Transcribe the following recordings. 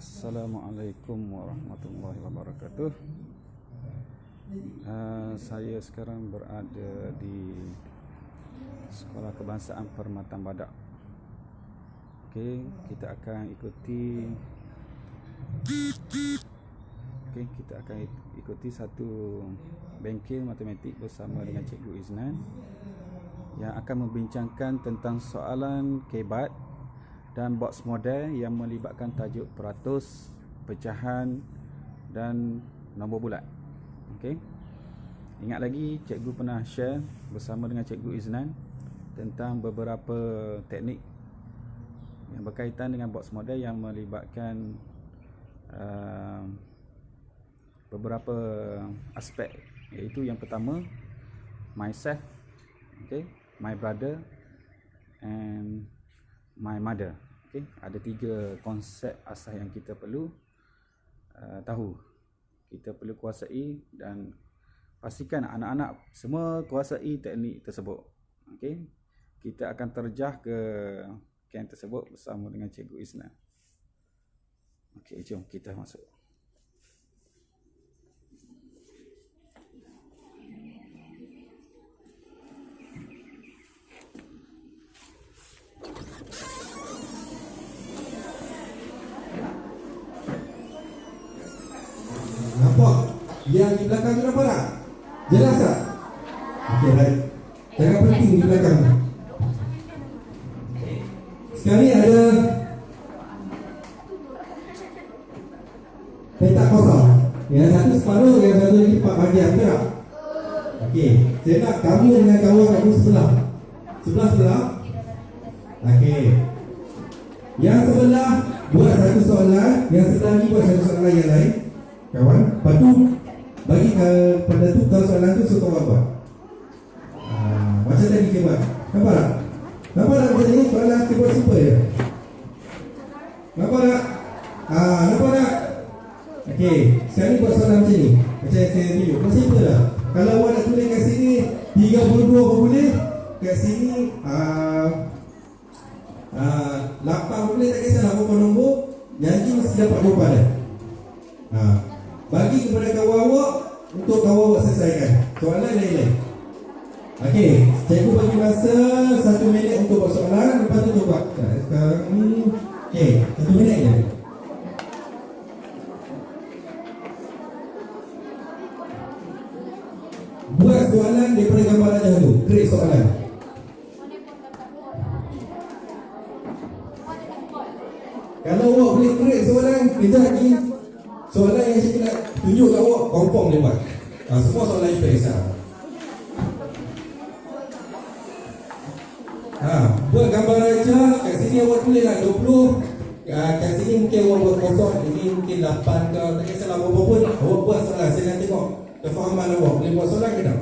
Assalamualaikum warahmatullahi wabarakatuh. Saya sekarang berada di Sekolah Kebangsaan Permatang Badak. Okey, kita akan ikuti satu bengkel matematik bersama dengan Cikgu Iznan yang akan membincangkan tentang soalan kebat dan box model yang melibatkan tajuk peratus, pecahan dan nombor bulat. Okey. Ingat lagi cikgu pernah share bersama dengan Cikgu Iznan tentang beberapa teknik yang berkaitan dengan box model yang melibatkan beberapa aspek, iaitu yang pertama myself, okay, my brother and my mother. Okay, ada 3 konsep asas yang kita perlu tahu. Kita perlu kuasai dan pastikan anak-anak semua kuasai teknik tersebut. Okay, kita akan terjah ke camp tersebut bersama dengan Cikgu Iznan. Okay, jom kita masuk. Yang di belakang tu nampak tak? Jelas tak? Okey, baik. Jangan penting di belakang. Sekarang ni ada petak kosong. Yang satu separuh, yang satu lagi 4 bahagian, betul tak? Okey, saya nak kamu dengan kawan kamu sebelah. Sebelah. Okey. Yang sebelah buat satu soalan, yang sebelah ni buat satu soalan yang lain. Kawan, lepas tu bagi pada tu kalau soalan tu suka apa? Macam tadi kita buat. Nampak tak? Nampak tak macam ni soalan kita buat simple je. Nampak tak? Nampak tak? Okey, sekarang buat soalan macam ni. Macam yang saya tunjuk. Buat simple lah. Kalau awak nak tulis kat sini 32 pun boleh. Kat sini 8 pun boleh, tak kisahlah apa nombor. Yang ni mesti dapat jawapan dia. Bagi kepada kawan awak untuk kawan awak selesaikan soalan lain-lain. Okey, cikgu bagi masa 1 minit untuk buat soalan. Lepas tu buat. Sekarang ni okey, 1 minit je. Buat soalan daripada gambar aja dulu. Create soalan. Kalau awak boleh create soalan, kejap lagi soalan yang saya nak tunjuk kat awak, confirm dia buat. Semua soalan itu Aisyah. Buat gambar raja. Kat sini awak tulis lah 20. Kat sini mungkin awak buat kosong. Ini mungkin 8 ke. Tak kisahlah apa pun. Awak buat soalan. Saya nak tengok kefahaman awak. Boleh buat soalan ke tak?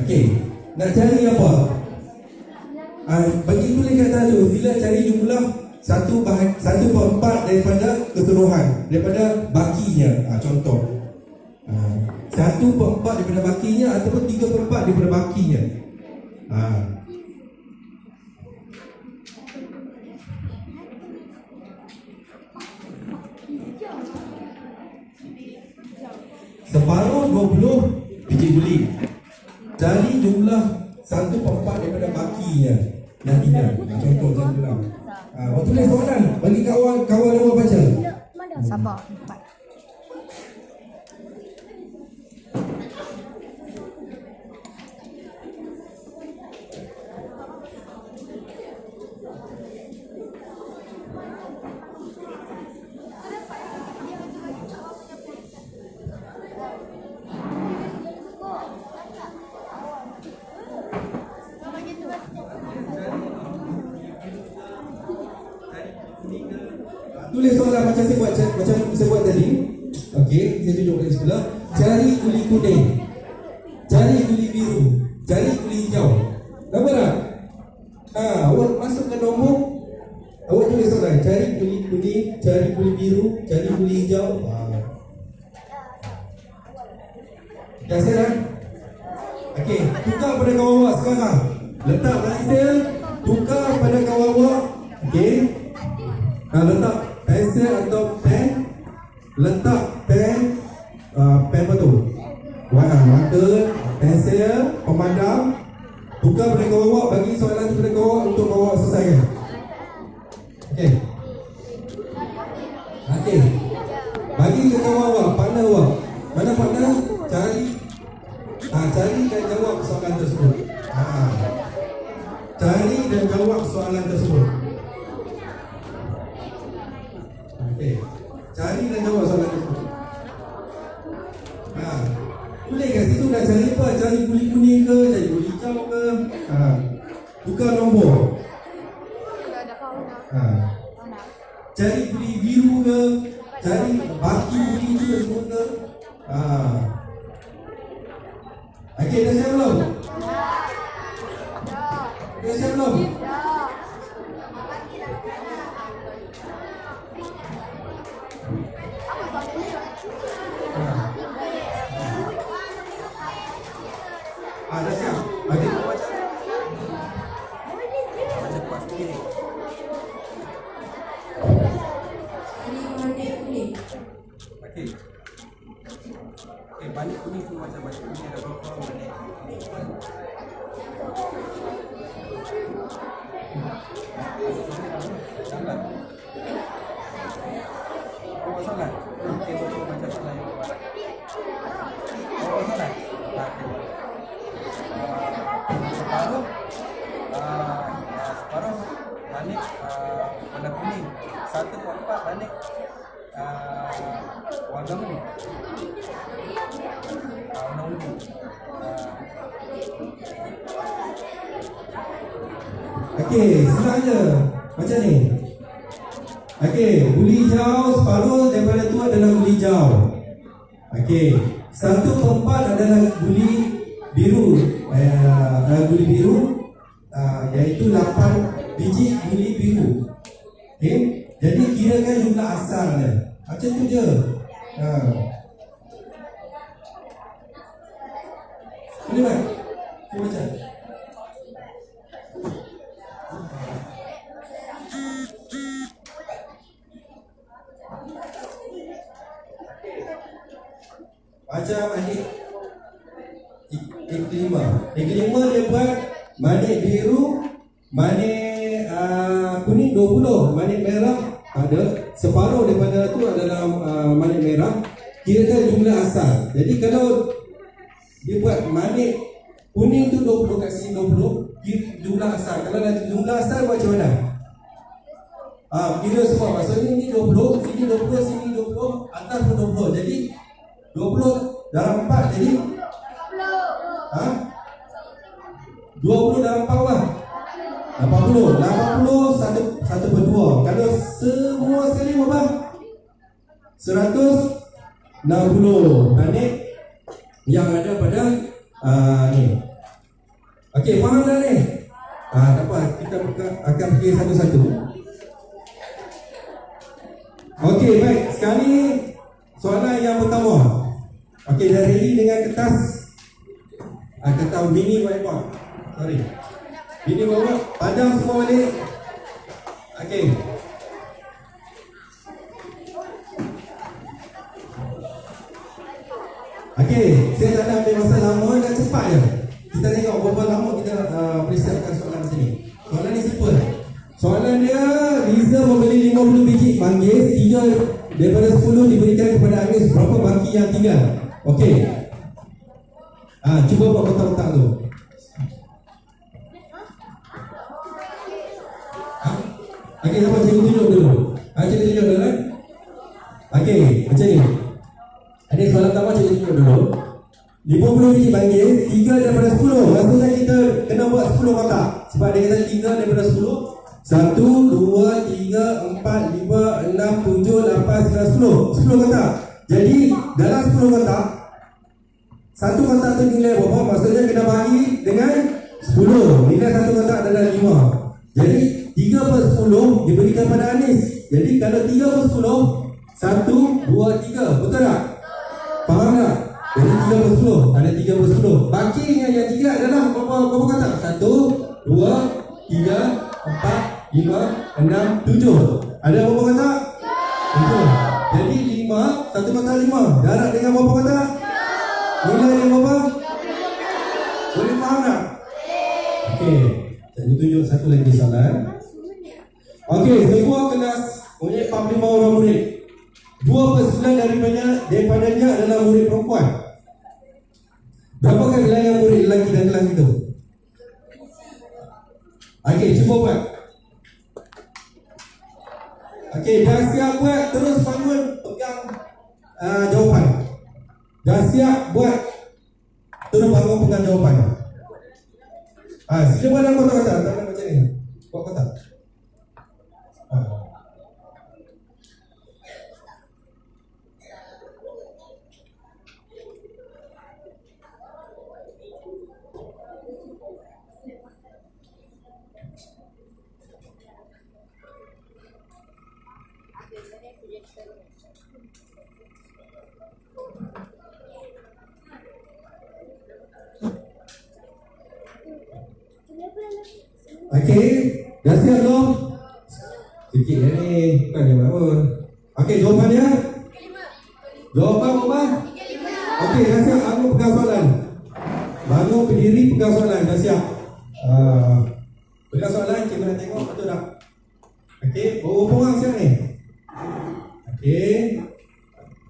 Okey. Nak cari apa? Bagi tulis kat atas tu. Sila cari jumlah 1/4 daripada keseluruhan, daripada bakinya. Contoh 1/4 daripada bakinya ataupun 3/4 daripada bakinya. Separuh 20 biji guli. Cari jumlah 1/4 daripada bakinya yang tinggal. Contoh macam tu lah. Waktu tulis soalan, bagi kawan awak baca. Sabar. Tulis soalan macam saya buat tadi. Okey, saya tunjuk kat sebelah. Cari guli kuning, cari guli biru, cari guli hijau. Nampak tak? Awak masukkan nombor. Awak tulis soalan. Cari guli kuning, cari guli biru, cari guli hijau. Dah sedar? Okey, tukar pada kawan awak sekarang. Letak pensel, tukar pada kawan awak. Okey. Letak pensel atau pen letak pen apa tu? Marker, pensel, pemadam. Buka mereka awak, bagi soalan tu mereka awak untuk awak selesaikan. Okey. Okey. Bagi ke kawan awak, partner awak. Mana partner? Cari dan jawab soalan tersebut. Cari dan jawab soalan tersebut. Okey. Cari dan jawab soalan tersebut. Boleh kat situ dah cari apa? Cari guli kuning ke? Cari guli hijau ke? Buka nombor. Cari guli biru ke? Cari baki guli itu ke semua ke? Okey, dah siap belum? Dah siap belum? Dah siap? Okey, baca kuat sendiri. Okey. Balik kuning tu macam balik kuning ada berapa balik. Salah. Oh, salah. Okey, betul macam salah yang buat. Oh, salah. Separuh balik warna kuning. 1/4 balik warna kuning. Warna ungu. Okey, senang je. Macam ni. Okey, guli hijau separuh daripada tu adalah guli hijau. Okey, 1/4 adalah guli biru. Guli biru iaitu 8 biji guli biru. Okey, jadi kirakan jumlah asalnya. Macam tu je. Boleh tak? Cuba baca. Macam adik kelima. Kelima dia buat manik biru, manik kuning 20, manik merah ada. Separuh daripada tu adalah manik merah. Kirakan jumlah asal. Jadi kalau dia buat manik kuning tu 20 kat sini 20, jumlah asal. Kalau dah jumlah asal macam mana? Kira semua. Maksudnya ni 20, sini 20, sini 20, atas pun 20. Jadi 20 dalam 4 jadi 20 dalam 4 lah 80 1/2. Kalau semua sekali berapa? 160 banding yang ada pada ni. Okey, faham dah ni? Tak apa, kita akan pergi satu-satu. Okey, baik. Sekali soalan yang pertama. Okey, dah ready dengan kertas mini whiteboard. Sorry. Mini whiteboard, padam semua balik. Okey. Okey, saya tak nak ambil masa lama dan cepat je. Kita tengok berapa lama kita persiapkan soalan sini. Soalan ni simple. Soalan dia, Riza membeli 50 biji manggis, 3 daripada 10 diberikan kepada Agnes. Berapa baki yang tinggal? Okey. Cuba buat kotak-kotak tu. Okey, siapa cikgu tunjuk dulu? Cikgu tunjuk dulu kan? Okey, macam ni. Ada soalan pertama cikgu tunjuk dulu. 50 biji manggis, 3 daripada 10. Maksudnya kita kena buat 10 kotak. Sebab dia kata 3 daripada 10. 1, 2, 3, 4, 5, 6, 7, 8, 9, 10. 10 kotak. Jadi dalam 10 kotak, satu kotak tu nilai berapa? Maksudnya kena bagi dengan 10. Nilai satu kotak adalah 5. Jadi 3/10 diberikan pada Anis. Jadi kalau 3/10, 1, 2, 3. Betul tak? Faham tak? Jadi 3/10. Ada 3/10. Bakinya yang 3 adalah berapa kotak? 1, 2, 3, 4, 5, 6, 7. Ada berapa kotak? 7. Jadi 5 1/5. Darab dengan berapa kotak? Nilai dengan berapa? Boleh faham tak? Okey, saya tunjuk satu lagi soalan. Okey, sebuah kelas punya 45 orang murid. 2/9 daripadanya adalah murid perempuan. Berapakah bilangan murid lelaki dalam kelas itu? Okey, cuba buat. Okey, dah siap buat, terus bangun pegang jawapan. Dah siap buat, terus bangun pegang jawapan. Sila buat dalam kotak-kotak. Tangan macam ni. Buat kotak. Okey, dah siap belum? Sikit ni, bukan dia bangun. Okey, jawapannya? Jawapan apa? Okey, dah siap, aku pegang soalan. Bangun, berdiri, pegang soalan, dah siap. Pegang soalan, cikgu nak tengok, betul tak? Okey, berapa orang siap ni? Okey,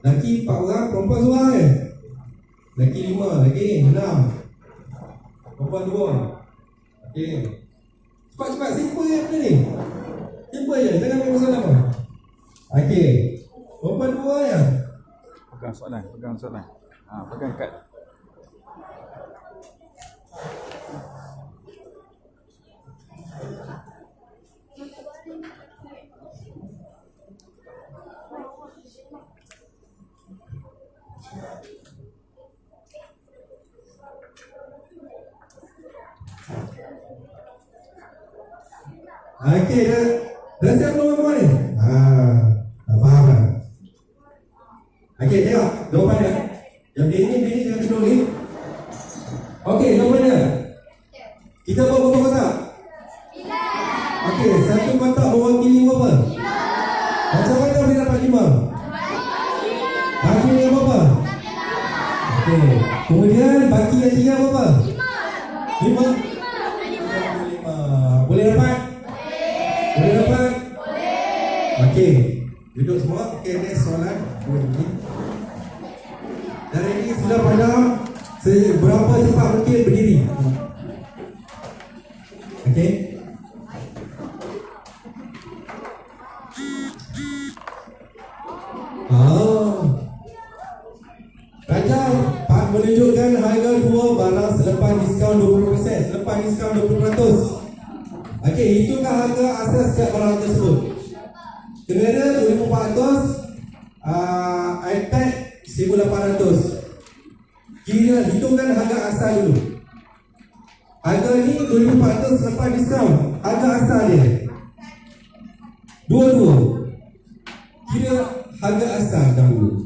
lelaki 4 orang, perempuan seorang ke? Lelaki 5, lagi 6, perempuan 2. Okey, cepat-cepat, simple je benda ni. Simple je, jangan ambil masalah pun. Okey, perempuan 2 ya? Pegang soalan. Pegang kad. Okey, dah siap belum semua ni? Tak faham kan? Okey, tengok jawapannya. Yang ini jangan duduk ni. Okey, jawapannya. Kita buat berapa kotak? 9. Okey, satu kotak mewakili berapa? 5. Macam mana boleh dapat 5? Bagi dengan berapa? Okey, kemudian bagi yang tinggal berapa? 5. Boleh dapat? Boleh dapat? Okey, duduk semua. Okey, next soalan. Dan ini sudah padam. Berapa cepat mungkin berdiri? Okey. Raja Pak menunjukkan harga dua barang selepas diskaun 20%. Selepas diskaun 20%. Okey, hitungkan harga asas setiap barang tersebut. Kamera 2400, iPad 1800. Kira hitungkan harga asal dulu. Harga ni 2400 selepas diskaun. Harga asal dia dua-dua. Kira harga asal dahulu.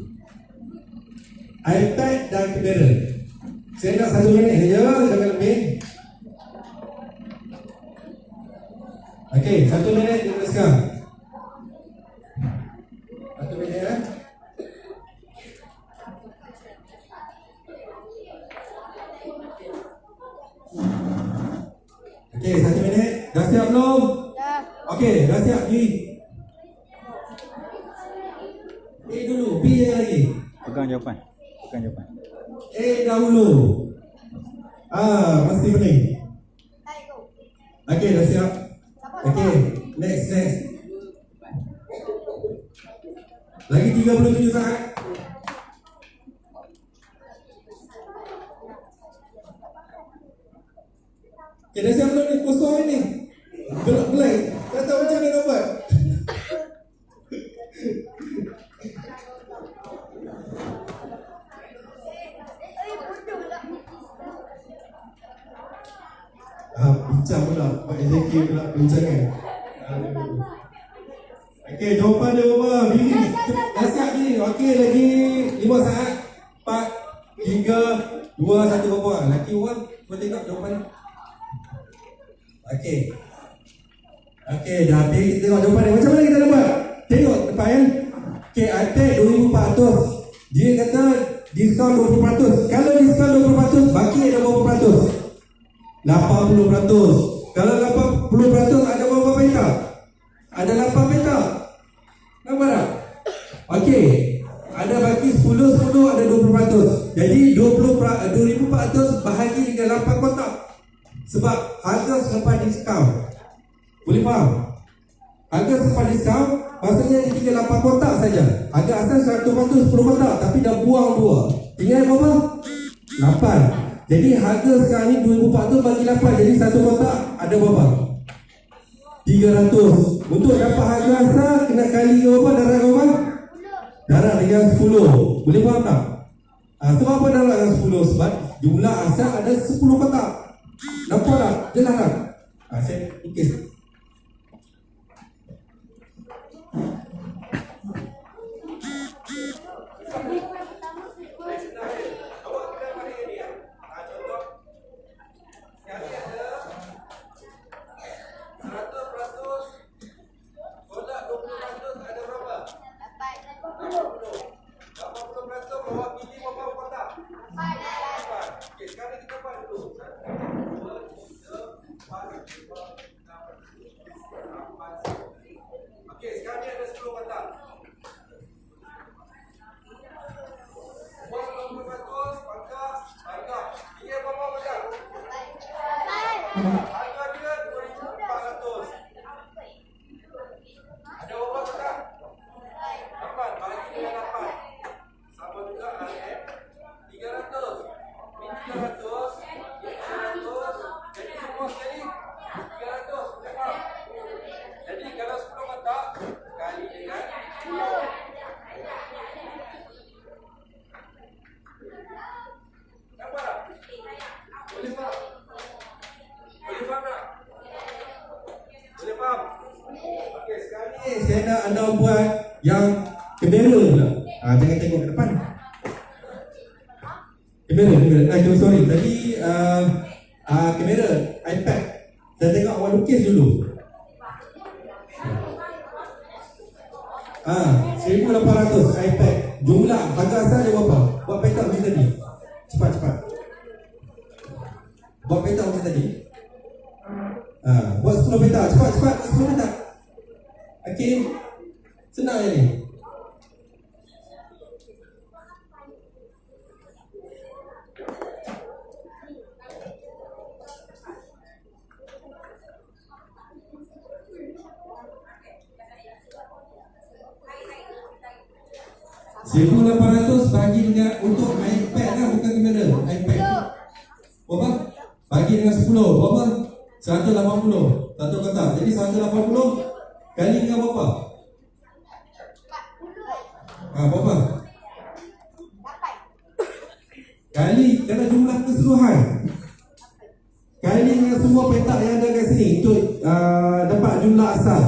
iPad dan kamera. Saya nak 1 minit saja, jangan lebih. Okey, 1 minit diteruskan. 1 minit ya. Okey, 1 minit. Dah siap belum? Dah. Okey, dah siap diri. A dulu, B yang lagi. Pegang jawapan. A dahulu. Mesti pening. Okey, dah siap. Okey, next. Lagi 37 saat. Okey, dah siap belum ni? Kosong ni. Gelap blank. Tak tahu macam mana nak buat. Bincang pula. Pak SK pula bincangan. Okey, jawapan dia berapa? Diri. Dah siap ni. Okey, lagi 5 saat. 4, 3, 2, 1 berapa? Laki orang. Kau tengok jawapan ni. Okey, dah habis. Kita tengok jawapan ni. Macam mana kita nak buat? Tengok depan. Okey, iPad 2400. Diskaun 20%. Kalau diskaun 20%, baki ada berapa peratus? 80%. Kalau 80% ada berapa petak? Ada 8 petak. Nampak tak? Okey. Ada baki 10 ada 20%. Jadi 2,400 bahagi dengan 8 kotak. Sebab harga selepas diskaun. Boleh faham? Harga selepas diskaun maksudnya dia tinggal 8 kotak saja. Harga asal 100 10 kotak tapi dah buang 2. Tinggal berapa? 8. Jadi harga sekarang ni 2,400 bagi 8. Jadi satu kotak ada berapa? 300. Untuk dapat harga asal kena kali berapa? Darab berapa? Darab dengan 10. Boleh faham tak? Sebab apa darab dengan 10? Sebab jumlah asal ada 10 kotak. Nampak tak? Jelas tak? Saya lukis. Saya nak anda buat yang kamera pula. Jangan tengok ke depan. Kamera. Sorry. Tadi kamera iPad. Saya tengok awak lukis dulu. 1,800 iPad. Jumlah harga asal dia berapa? Buat petak macam tadi. Cepat. Buat petak macam tadi. Buat 10 petak. Cepat 10 petak. Okey. Senang je ni. $1,800 bagi dengan untuk iPad lah, bukan kamera. iPad. Berapa? Bagi dengan 10. Berapa? 180. Satu kotak. Jadi 180 kali dengan berapa? 40. Berapa? Kali kena jumlah keseluruhan. Kali dengan semua petak yang ada kat sini untuk dapat jumlah asal.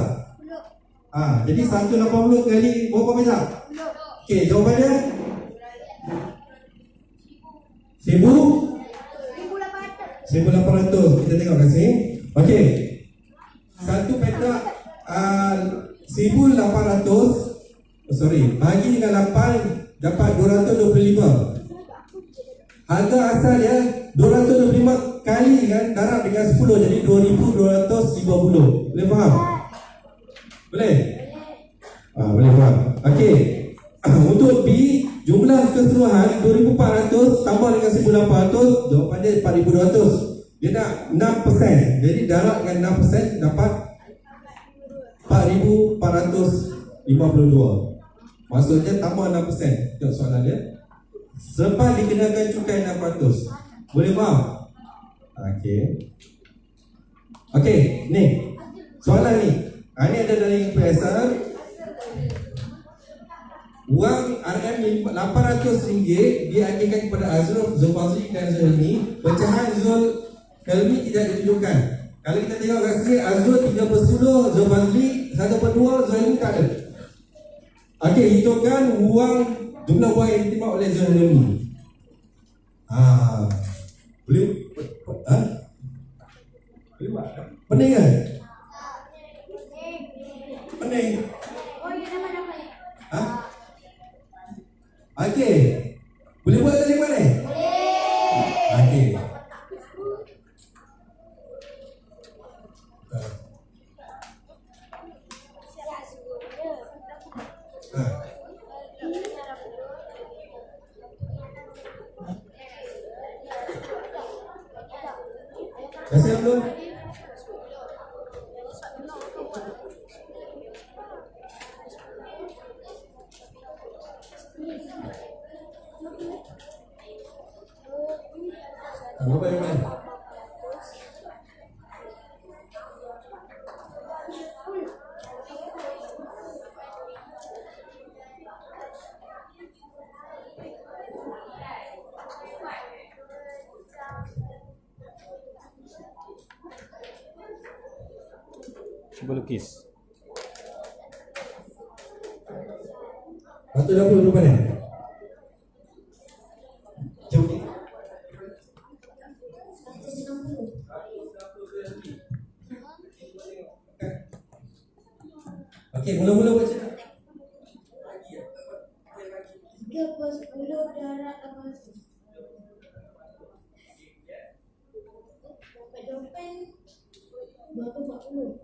Jadi 180 kali berapa petak? Okey, jawapannya 1,800. Kita tengok kat sini. Okey. Satu petak 1,800. Bagi dengan 8 dapat 225. Harga asal dia 225 kali kan darab dengan 10 jadi 2,250. Boleh faham? Boleh? Boleh faham. Okey. Untuk B, jumlah keseluruhan 2,400 tambah dengan 1,800, jawapan dia 4,200. Dia nak 6%. Jadi darab dengan 6% dapat 4,452. Maksudnya tambah 6%. Tengok soalan dia. Selepas dikenakan cukai 600. Boleh faham? Okey, ni soalan ni. Ini ada dari PSR. Wang RM800 diagihkan kepada Azrul, Zulfazli dan Zulmi. Pecahan Zulmi tidak ditunjukkan. Kalau kita tengok kat sini, Azrul 3/10, Zulfazli 1/2, Zulmi tak ada. Okey, hitungkan jumlah wang yang diterima oleh Zulmi. Boleh? Boleh buat? Pening kan? Pening? Okey. Boleh buat? Ha. Dah siap belum? Berapa yang mana? Cuba lukis. 160 depan ni. Cuba. Okey, mula-mula baca. 3/10 darab 800. Dapat jawapan 240.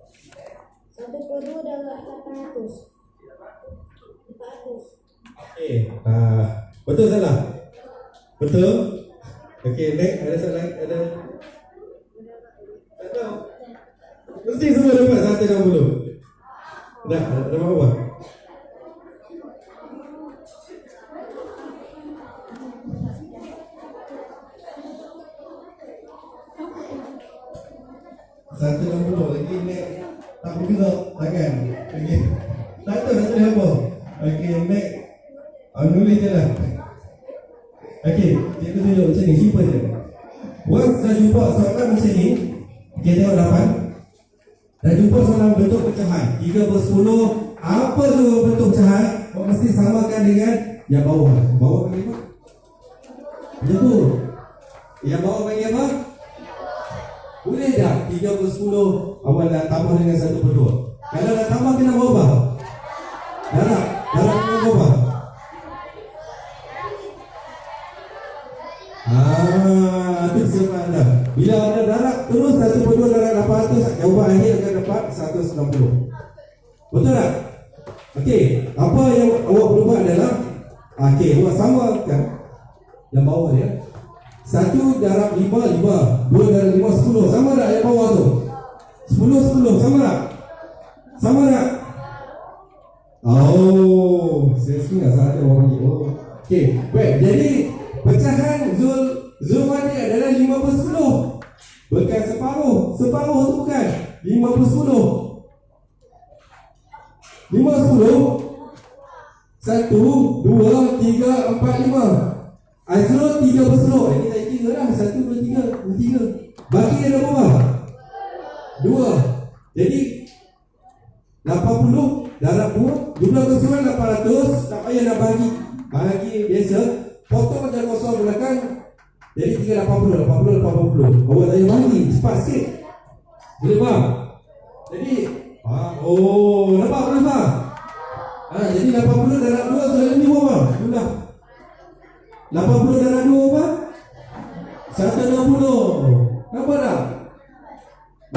1/2 darab 800. 400. Okey, betul salah? Betul? Okey, next ada soalan, ada? Tak tahu. Mesti semua dapat 160. Dah, dapat apa? Satu 60 lagi next tak bergerak tangan. Okey. Tak tahu nak tulis apa. Okey, next. Nulis je lah. Okey, cikgu tunjuk macam ni, simple je. Once dah jumpa soalan macam ni, kita tengok 8. Dah jumpa soalan bentuk pecahan 3/10. Apa tu bentuk pecahan? Kau mesti samakan dengan yang bawah. Bawah panggil apa? Macam tu. Yang bawah panggil apa? Boleh tak 3/10 awak dah tambah dengan 1/2? Kalau dah tambah kena berapa? Darab kena berapa? Itu sebab anda. Bila anda darab terus 1/2 darab 800, jawapan akhir akan dapat 160. Betul tak? Okey, apa yang awak perlu buat adalah okey, awak samakan yang bawah ya. 1 darab 5, 5. 2 darab 5, 10. Sama tak yang bawah tu? 10, 10. Sama tak? Sama tak? Oh, saya suka sahaja orang ni. Oh. Okey, baik. Jadi, pecahan Zulfani adalah 5/10. Bukan separuh. Separuh tu bukan. 5/10. 5/10. 1, 2, 3, 4, 5. Azrul 3/10. Ini tak kira lah. 1, 2, 3. 3. Bagi ada berapa? 2. Jadi 80 darab 2. Jumlah keseluruhan 800. Tak payah nak bagi. Bagi biasa. Potong macam kosong belakang. Jadi 380. 80, 80. Awak tak payah bagi. Cepat sikit. Boleh faham? Jadi oh, nampak boleh faham? Jadi 80 darab 2 sudah lebih berapa? Jumlah 80 darab 2 apa? 160. Nampak tak?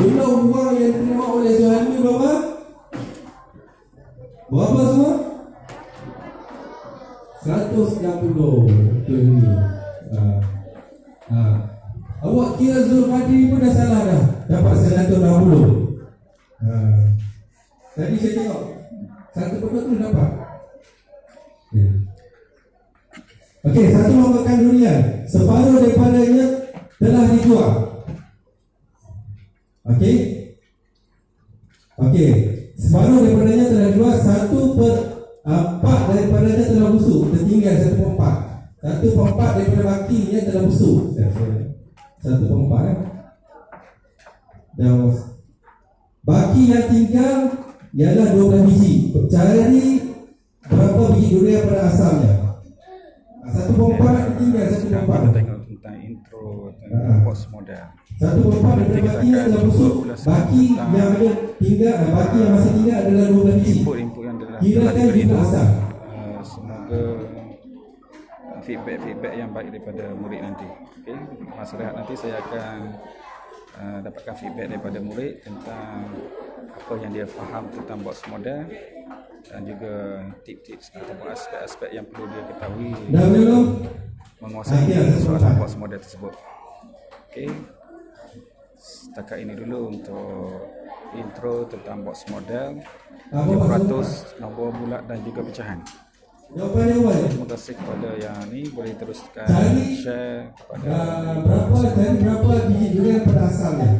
Jumlah uang yang diterima oleh Zulfani berapa? Berapa semua? 160. Betul ni. Awak kira Zulfani pun dah salah dah. Dapat 160. Tadi saya tengok 1/2 tu dapat. Okey, satu merupakan durian. Separuh daripadanya telah dijual. Okey. Okey, separuh daripadanya telah dijual. 1/4 daripadanya telah busuk. Tertinggal 1/4. 1/4 daripada bakinya telah busuk. 1/4 kan. Dan baki yang tinggal ialah 12 biji. Cari berapa biji durian pada asalnya. 1/4 tinggal 1/4. Kita tengok tentang intro tentang box model. 1/4 daripada bakinya telah busuk. Baki yang ada tinggal, baki yang masih tinggal adalah 12 biji. Input yang telah Kirakan jumlah asal. Semoga feedback yang baik daripada murid nanti. Okey, masa rehat nanti saya akan dapatkan feedback daripada murid tentang apa yang dia faham tentang box model dan juga tips-tips ataupun aspek-aspek yang perlu dia ketahui Dah belum? menguasai Okey, soalan sempat. box model tersebut. Okey. Setakat ini dulu untuk intro tentang box model, Apa maksud? 300, nombor bulat dan juga pecahan. Jawapan yang awal. Terima kasih kepada yang ni, boleh teruskan Cari share kepada berapa biji durian pada asalnya.